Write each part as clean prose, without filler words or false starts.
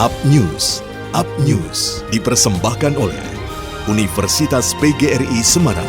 Up News dipersembahkan oleh Universitas PGRI Semarang.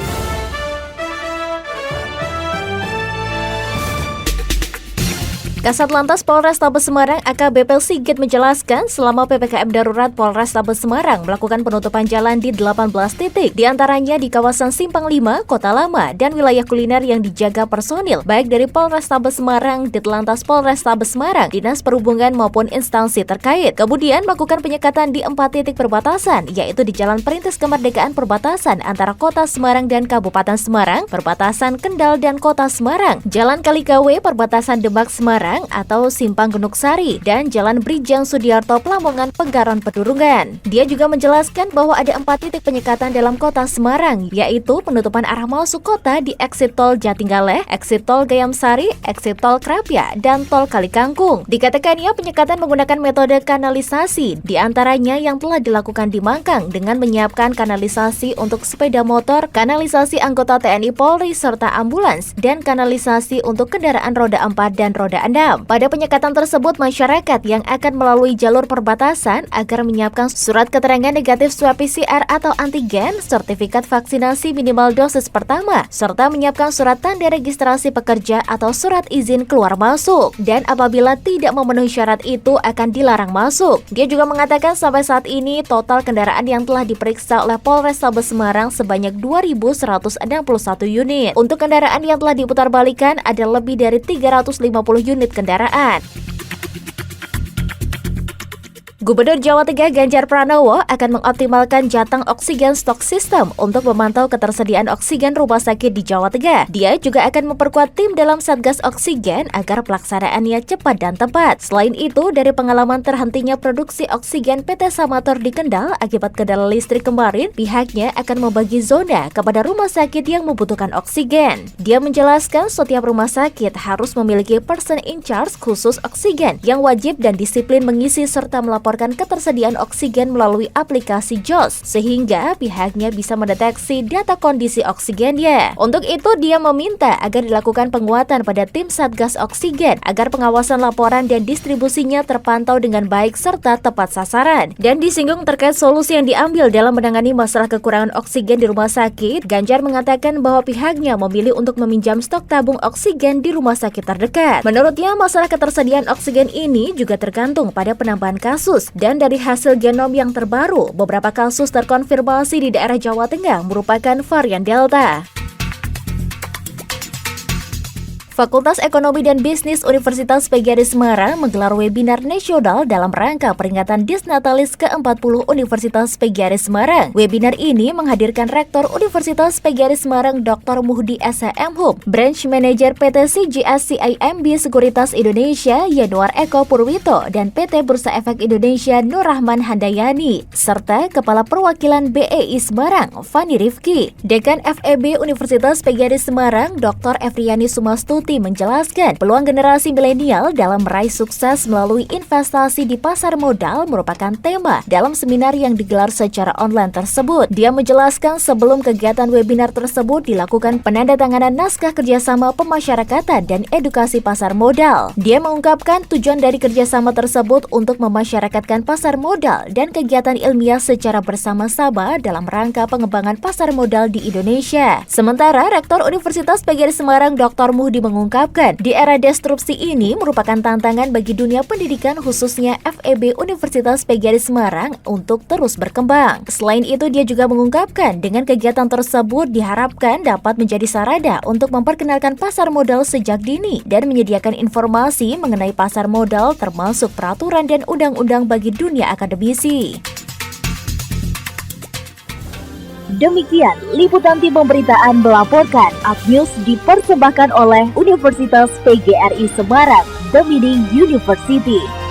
Kasat Lantas Polrestabes Semarang AKBP Sigit menjelaskan selama PPKM darurat Polrestabes Semarang melakukan penutupan jalan di 18 titik, diantaranya di kawasan Simpang 5, Kota Lama, dan wilayah kuliner yang dijaga personil, baik dari Polrestabes Semarang, Ditlantas Polrestabes Semarang, Dinas Perhubungan maupun instansi terkait. Kemudian melakukan penyekatan di 4 titik perbatasan, yaitu di Jalan Perintis Kemerdekaan perbatasan antara Kota Semarang dan Kabupaten Semarang, perbatasan Kendal dan Kota Semarang, Jalan Kalikawe perbatasan Demak Semarang atau Simpang Gunung Sari, dan Jalan Brijang Sudiarto Pelamongan Penggaron Pedurungan. Dia juga menjelaskan bahwa ada 4 titik penyekatan dalam Kota Semarang, yaitu penutupan arah masuk kota di exit tol Jatinggale, exit tol Gayam Sari, exit tol Krapia, dan tol Kalikangkung. Dikatakannya penyekatan menggunakan metode kanalisasi, diantaranya yang telah dilakukan di Mangkang dengan menyiapkan kanalisasi untuk sepeda motor, kanalisasi anggota TNI Polri serta ambulans, dan kanalisasi untuk kendaraan roda 4 dan roda 6. Pada penyekatan tersebut, masyarakat yang akan melalui jalur perbatasan agar menyiapkan surat keterangan negatif swab PCR atau antigen, sertifikat vaksinasi minimal dosis pertama, serta menyiapkan surat tanda registrasi pekerja atau surat izin keluar masuk. Dan apabila tidak memenuhi syarat itu akan dilarang masuk. Dia juga mengatakan sampai saat ini total kendaraan yang telah diperiksa oleh Polrestabes Semarang sebanyak 2.161 unit. Untuk kendaraan yang telah diputarbalikan ada lebih dari 350 unit kendaraan. Gubernur Jawa Tengah Ganjar Pranowo akan mengoptimalkan jatah oksigen stok sistem untuk memantau ketersediaan oksigen rumah sakit di Jawa Tengah. Dia juga akan memperkuat tim dalam Satgas Oksigen agar pelaksanaannya cepat dan tepat. Selain itu, dari pengalaman terhentinya produksi oksigen PT Samator di Kendal akibat kendala listrik kemarin, pihaknya akan membagi zona kepada rumah sakit yang membutuhkan oksigen. Dia menjelaskan setiap rumah sakit harus memiliki person in charge khusus oksigen yang wajib dan disiplin mengisi serta melaporkan ketersediaan oksigen melalui aplikasi JOS, sehingga pihaknya bisa mendeteksi data kondisi oksigennya. Untuk itu, dia meminta agar dilakukan penguatan pada tim Satgas Oksigen agar pengawasan laporan dan distribusinya terpantau dengan baik serta tepat sasaran. Dan disinggung terkait solusi yang diambil dalam menangani masalah kekurangan oksigen di rumah sakit, Ganjar mengatakan bahwa pihaknya memilih untuk meminjam stok tabung oksigen di rumah sakit terdekat. Menurutnya, masalah ketersediaan oksigen ini juga tergantung pada penambahan kasus. Dan dari hasil genom yang terbaru, beberapa kasus terkonfirmasi di daerah Jawa Tengah merupakan varian Delta. Fakultas Ekonomi dan Bisnis Universitas PGRI Semarang menggelar webinar nasional dalam rangka peringatan Disnatalis ke-40 Universitas PGRI Semarang. Webinar ini menghadirkan Rektor Universitas PGRI Semarang Dr. Muhdi S.M. Hub, Branch Manager PT CGS CIMB Sekuritas Indonesia Yanuar Eko Purwito, dan PT Bursa Efek Indonesia Nur Rahman Handayani, serta Kepala Perwakilan BEI Semarang Fani Rifki. Dekan FEB Universitas PGRI Semarang Dr. Efriani Sumastuti menjelaskan peluang generasi milenial dalam meraih sukses melalui investasi di pasar modal merupakan tema dalam seminar yang digelar secara online tersebut. Dia menjelaskan sebelum kegiatan webinar tersebut dilakukan penandatanganan naskah kerjasama pemasyarakatan dan edukasi pasar modal. Dia mengungkapkan tujuan dari kerjasama tersebut untuk memasyarakatkan pasar modal dan kegiatan ilmiah secara bersama-sama dalam rangka pengembangan pasar modal di Indonesia. Sementara Rektor Universitas PGRI Semarang Dr. Muhdi mengungkapkan, di era disrupsi ini merupakan tantangan bagi dunia pendidikan khususnya FEB Universitas PGRI Semarang untuk terus berkembang. Selain itu, dia juga mengungkapkan dengan kegiatan tersebut diharapkan dapat menjadi sarana untuk memperkenalkan pasar modal sejak dini dan menyediakan informasi mengenai pasar modal termasuk peraturan dan undang-undang bagi dunia akademisi. Demikian liputan tim pemberitaan melaporkan. Up News dipersembahkan oleh Universitas PGRI Semarang, The Meaning University.